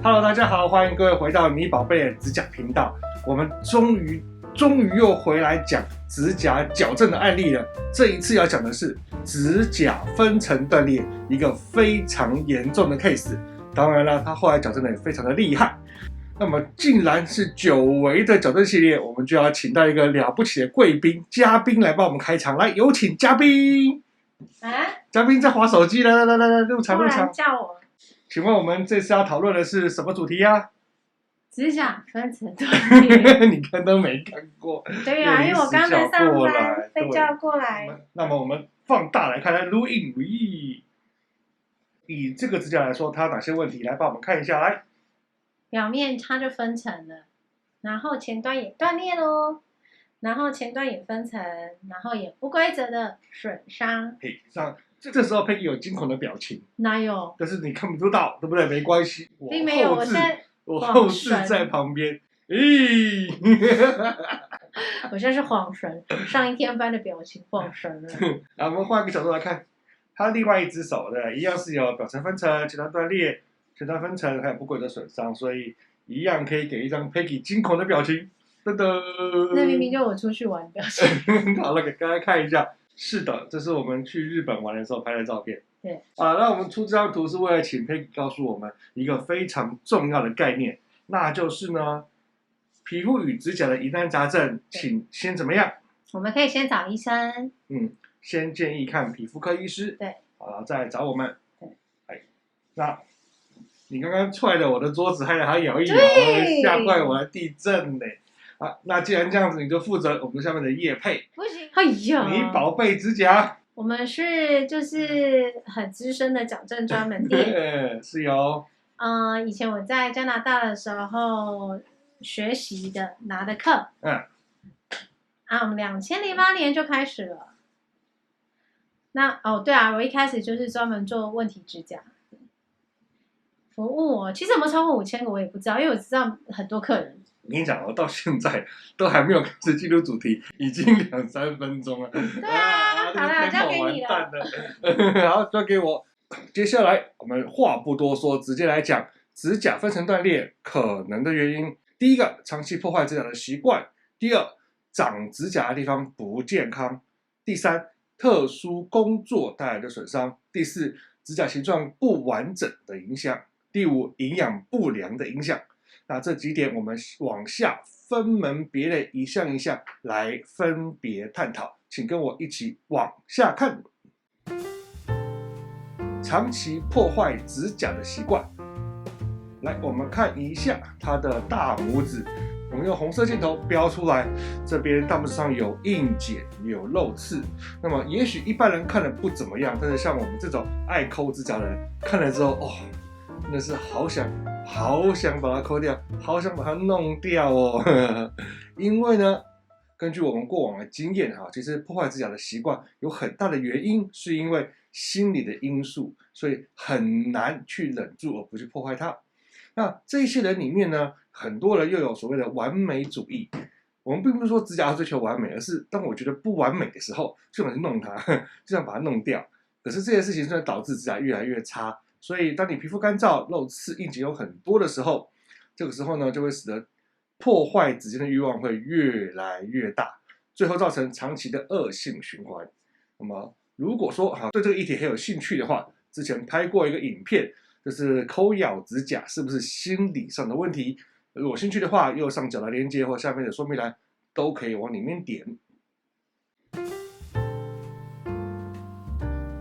Hello， 大家好，欢迎各位回到你宝贝的指甲频道。我们终于又回来讲指甲矫正的案例了。这一次要讲的是指甲分层断裂，一个非常严重的 case。当然了，他后来矫正的也非常的厉害。那么，竟然是久违的矫正系列，我们就要请到一个了不起的贵宾嘉宾来帮我们开场。来，有请嘉宾。嘉宾在滑手机，来，入场。叫我。请问我们这次要讨论的是什么主题呀？指甲分层断裂。你看都没看过。对啊，因为我刚才上班被叫过来。那么我们放大来看，来录音。以这个指甲来说，它有哪些问题？来帮我们看一下。来，表面它就分层了，然后前端也断裂咯，然后前端也分层，然后也不规则的损伤。这时候 Peggy 有惊恐的表情，哪有？但是你看不到，对不对？没关系，并没有。我后置在旁边。我现在是晃神，上一天班的表情晃神了。我们换一个角度来看，他另外一只手的一样是有表层分层、前端断裂、前端分层还有不规则损伤，所以一样可以给一张 Peggy 惊恐的表情。噔噔，那明明就我出去玩的表情。好了，给大家看一下。是的，这是我们去日本玩的时候拍的照片。对那我们出这张图是为了请 Peggy 告诉我们一个非常重要的概念，那就是呢，皮肤与指甲的疑难杂症，请先怎么样？我们可以先找医生。先建议看皮肤科医师。对，好，再来找我们。对，那你刚刚踹了我的桌子，害得它摇一摇，吓坏我的地震呢。那既然这样子，你就负责我们下面的业配。不行，哎呀，你宝贝指甲。我们就是很资深的矫正专门店。是有。以前我在加拿大的时候学习的拿的课。我们2008年就开始了。对啊，我一开始就是专门做问题指甲服务。其实有没有超过5000个我也不知道，因为我知道很多客人。我跟你讲，我到现在都还没有开始进入主题，已经2-3分钟了。对啊，好了，交给你了。好，交给我。接下来我们话不多说，直接来讲指甲分层断裂可能的原因。第一个，长期破坏指甲的习惯；第二，长指甲的地方不健康；第三，特殊工作带来的损伤；第四，指甲形状不完整的影响；第五，营养不良的影响。那这几点我们往下分门别类，一项一项来分别探讨，请跟我一起往下看。长期破坏指甲的习惯，来，我们看一下它的大拇指，我们用红色箭头标出来，这边大拇指上有硬茧，有肉刺。那么也许一般人看了不怎么样，但是像我们这种爱抠指甲的人，看了之后，真的是好想把它抠掉，好想把它弄掉哦。因为呢，根据我们过往的经验其实破坏指甲的习惯有很大的原因是因为心理的因素，所以很难去忍住而不去破坏它。那这些人里面呢，很多人又有所谓的完美主义。我们并不是说指甲要追求完美，而是当我觉得不完美的时候，就想去弄它，就想把它弄掉。可是这件事情就会导致指甲越来越差。所以当你皮肤干燥、肉刺、硬茧有很多的时候，这个时候呢，就会使得破坏指尖的欲望会越来越大，最后造成长期的恶性循环。那么如果说对这个议题很有兴趣的话，之前拍过一个影片，就是抠咬指甲是不是心理上的问题。如果有兴趣的话，右上角的链接或下面的说明栏都可以往里面点。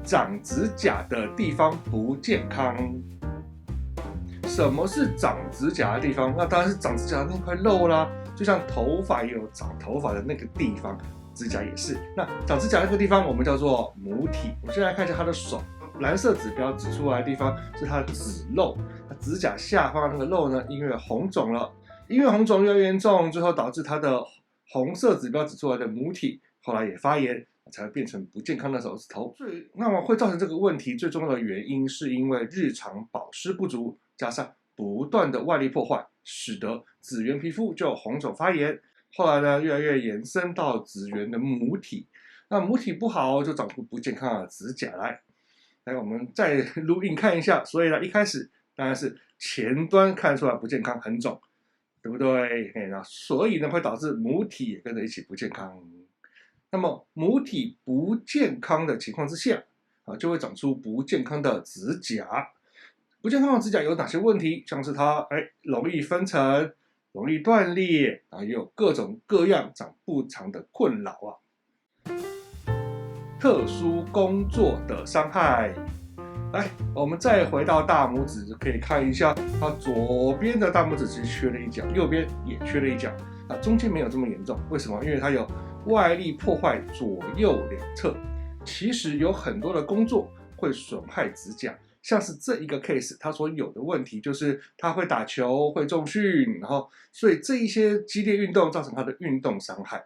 长指甲的地方不健康。什么是长指甲的地方？那当然是长指甲的那块肉啦，就像头发也有长头发的那个地方，指甲也是。那长指甲那个地方我们叫做母体。我们先来看一下它的手，蓝色指标指出来的地方是它的指肉，它指甲下方的那个肉呢，因为红肿了，因为红肿越来越严重，最后导致它的红色指标指出来的母体后来也发炎，才会变成不健康的手指头。那么会造成这个问题最重要的原因，是因为日常保湿不足，加上不断的外力破坏，使得指缘皮肤就红肿发炎。后来呢，越来越延伸到指缘的母体，那母体不好，就长出不健康的指甲来。来，我们再录影看一下。所以呢，一开始当然是前端看出来不健康很肿，对不对？那所以呢会导致母体也跟着一起不健康。那么母体不健康的情况之下就会长出不健康的指甲。不健康的指甲有哪些问题？像是它容易分层、容易断裂也有各种各样长不长的困扰特殊工作的伤害。来，我们再回到大拇指，可以看一下，它左边的大拇指其实缺了一角，右边也缺了一角，中间没有这么严重。为什么？因为它有外力破坏左右两侧。其实有很多的工作会损害指甲，像是这一个 case， 它所有的问题就是它会打球、会重训，然后所以这一些激烈运动造成它的运动伤害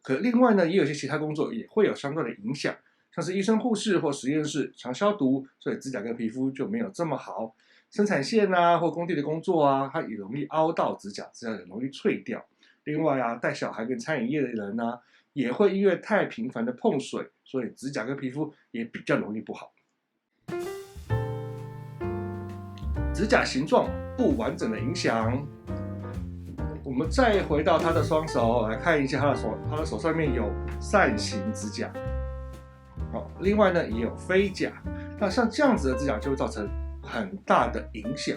可另外呢，也有些其他工作也会有相对的影响。像是医生、护士或实验室常消毒，所以指甲跟皮肤就没有这么好。生产线或工地的工作它也容易凹到指甲，指甲也容易脆掉。另外带小孩跟餐饮业的人也会因为太频繁的碰水，所以指甲跟皮肤也比较容易不好。指甲形状不完整的影响，我们再回到他的双手来看一下他的手上面有扇形指甲。另外呢也有飞甲，那像这样子的指甲就会造成很大的影响。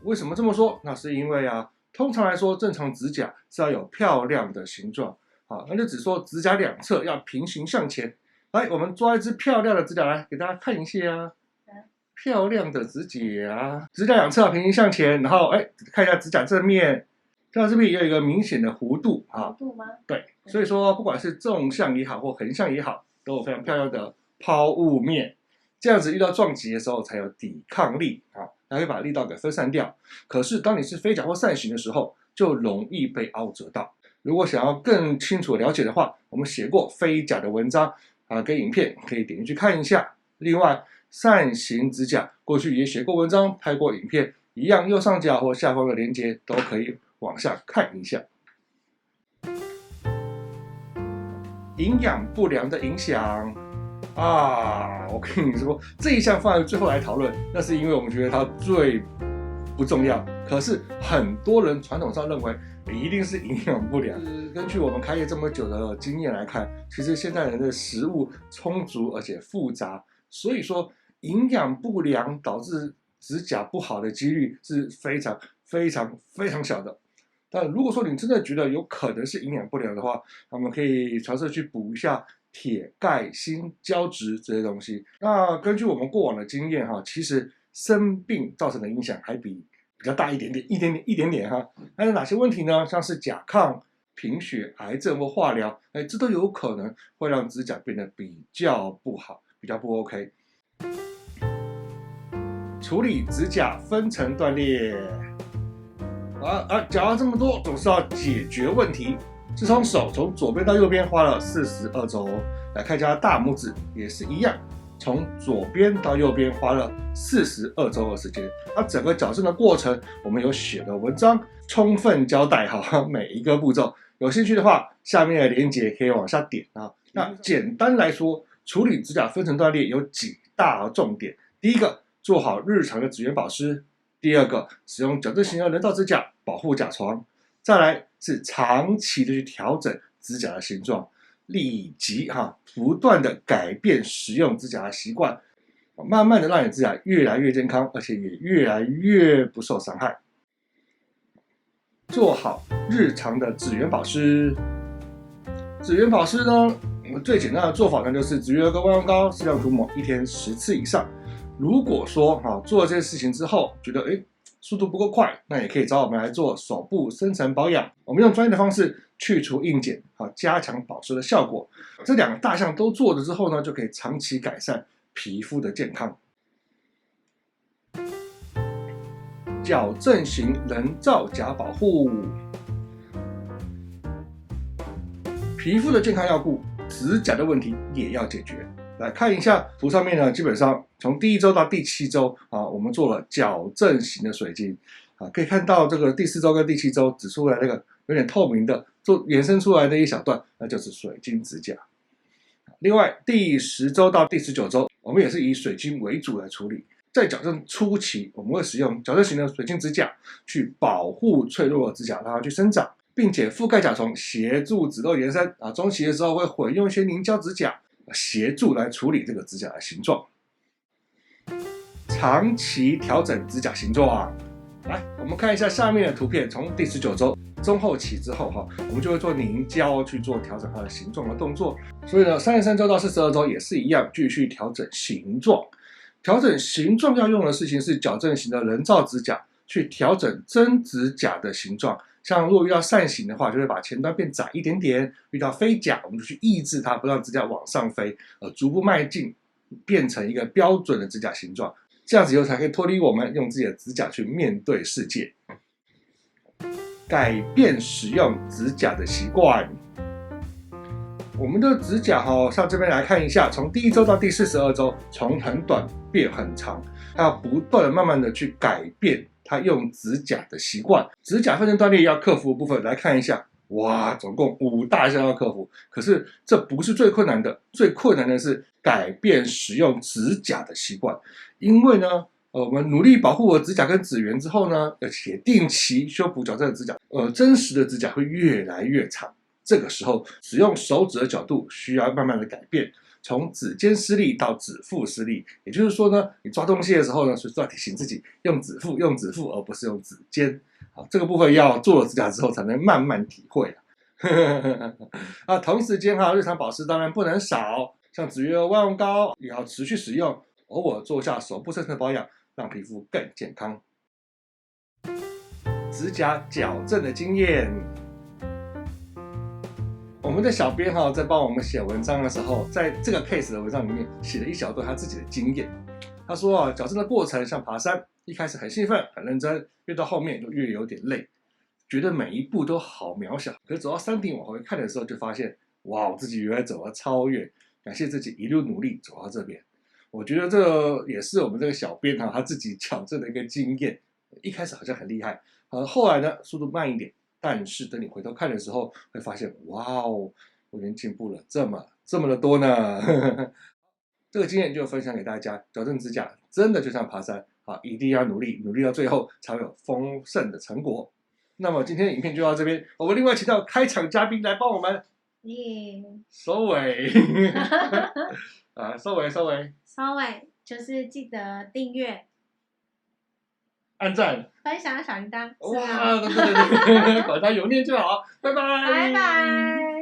为什么这么说？那是因为通常来说正常指甲是要有漂亮的形状，那就只说指甲两侧要平行向前。来，我们抓一只漂亮的指甲来给大家看一下漂亮的指甲，指甲两侧要平行向前，然后看一下指甲正面，指甲这边也有一个明显的弧度弧度吗？对，所以说不管是纵向也好或横向也好，都有非常漂亮的抛物面，这样子遇到撞击的时候才有抵抗力才会把力道给分散掉。可是当你是飞甲或扇形的时候，就容易被凹折到。如果想要更清楚了解的话，我们写过飞甲的文章跟影片，可以点进去看一下。另外扇形指甲过去也写过文章、拍过影片，一样右上角或下方的连结都可以往下看一下。营养不良的影响我跟你说，这一项放在最后来讨论，那是因为我们觉得它最不重要。可是很多人传统上认为一定是营养不良。根据我们开业这么久的经验来看，其实现在人的食物充足而且复杂，所以说营养不良导致指甲不好的几率是非常非常非常小的。但如果说你真的觉得有可能是营养不良的话，我们可以尝试去补一下铁、钙、锌、胶质这些东西。那根据我们过往的经验其实生病造成的影响还比较大一点点那有哪些问题呢？像是甲亢、贫血、癌症或化疗，这都有可能会让指甲变得比较不好，比较不 OK。处理指甲分层断裂。讲了这么多，总是要解决问题。这双手从左边到右边花了42周，来看一下大拇指也是一样，从左边到右边花了42周的时间。整个矫正的过程，我们有写的文章，充分交代每一个步骤。有兴趣的话，下面的连结可以往下点那简单来说，处理指甲分层断裂有几大重点。第一个，做好日常的指缘保湿。第二个，使用矫正型的人造指甲保护甲床。再来是长期的去调整指甲的形状，立即不断的改变使用指甲的习惯，慢慢的让你指甲越来越健康，而且也越来越不受伤害。做好日常的指缘保湿。指缘保湿呢，最简单的做法呢就是指缘油跟万用膏适量涂抹，1天10次以上。如果说做了这些事情之后觉得速度不够快，那也可以找我们来做手部深层保养。我们用专业的方式去除硬茧加强保湿的效果。这两个大项都做了之后呢，就可以长期改善皮肤的健康。矫正型人造甲保护。皮肤的健康要顾，指甲的问题也要解决。来看一下图上面呢，基本上从第1周到第7周我们做了矫正型的水晶可以看到这个第4周跟第7周指出来那个有点透明的延伸出来的一小段，那就是水晶指甲。另外第10周到第19周，我们也是以水晶为主来处理。在矫正初期，我们会使用矫正型的水晶指甲去保护脆弱的指甲，让它去生长，并且覆盖甲虫，协助指肉延伸。中期的时候会混用一些凝胶指甲，协助来处理这个指甲的形状。长期调整指甲形状，来，我们看一下下面的图片，从第19周中后期之后我们就会做凝胶去做调整它的形状的动作。所以呢，33周到42周也是一样，继续调整形状。调整形状要用的事情是矫正型的人造指甲，去调整真指甲的形状。像如果遇到扇形的话，就会把前端变窄一点点；遇到飞甲，我们就去抑制它，不让指甲往上飞，逐步迈进，变成一个标准的指甲形状。这样子以后才可以脱离我们用自己的指甲去面对世界。改变使用指甲的习惯。我们的指甲上这边来看一下，从第1周到第42周，从很短变很长，它要不断的慢慢的去改变它用指甲的习惯。指甲分层断裂要克服的部分来看一下，哇，总共5大项要克服。可是这不是最困难的，最困难的是改变使用指甲的习惯。因为呢，我们努力保护我的指甲跟指缘之后呢，而且定期修补矫正的指甲，真实的指甲会越来越长。这个时候使用手指的角度需要慢慢的改变，从指尖施力到指腹施力。也就是说呢，你抓东西的时候呢，随时要提醒自己用指腹，而不是用指尖。好，这个部分要做了指甲之后才能慢慢体会。同时间日常保湿当然不能少，像指月万用膏也要持续使用，偶尔做下手部深层保养，让皮肤更健康。指甲矫正的经验。我们的小编在帮我们写文章的时候，在这个 case 的文章里面写了一小段他自己的经验。他说矫正的过程像爬山，一开始很兴奋很认真，越到后面就越有点累，觉得每一步都好渺小。可是走到山顶往回看的时候，就发现哇，我自己原来走了超远，感谢自己一路努力走到这边。我觉得这也是我们这个小编他自己矫正的一个经验。一开始好像很厉害，后来呢速度慢一点。但是等你回头看的时候，会发现，哇哦，我已经进步了这么的多呢。这个经验就分享给大家，矫正指甲真的就像爬山，一定要努力到最后才会有丰盛的成果。那么今天的影片就到这边，我们另外请到开场嘉宾来帮我们收尾。收尾就是记得订阅。按赞、分享小铃铛，哇，对，管他有念就好，拜拜，拜拜。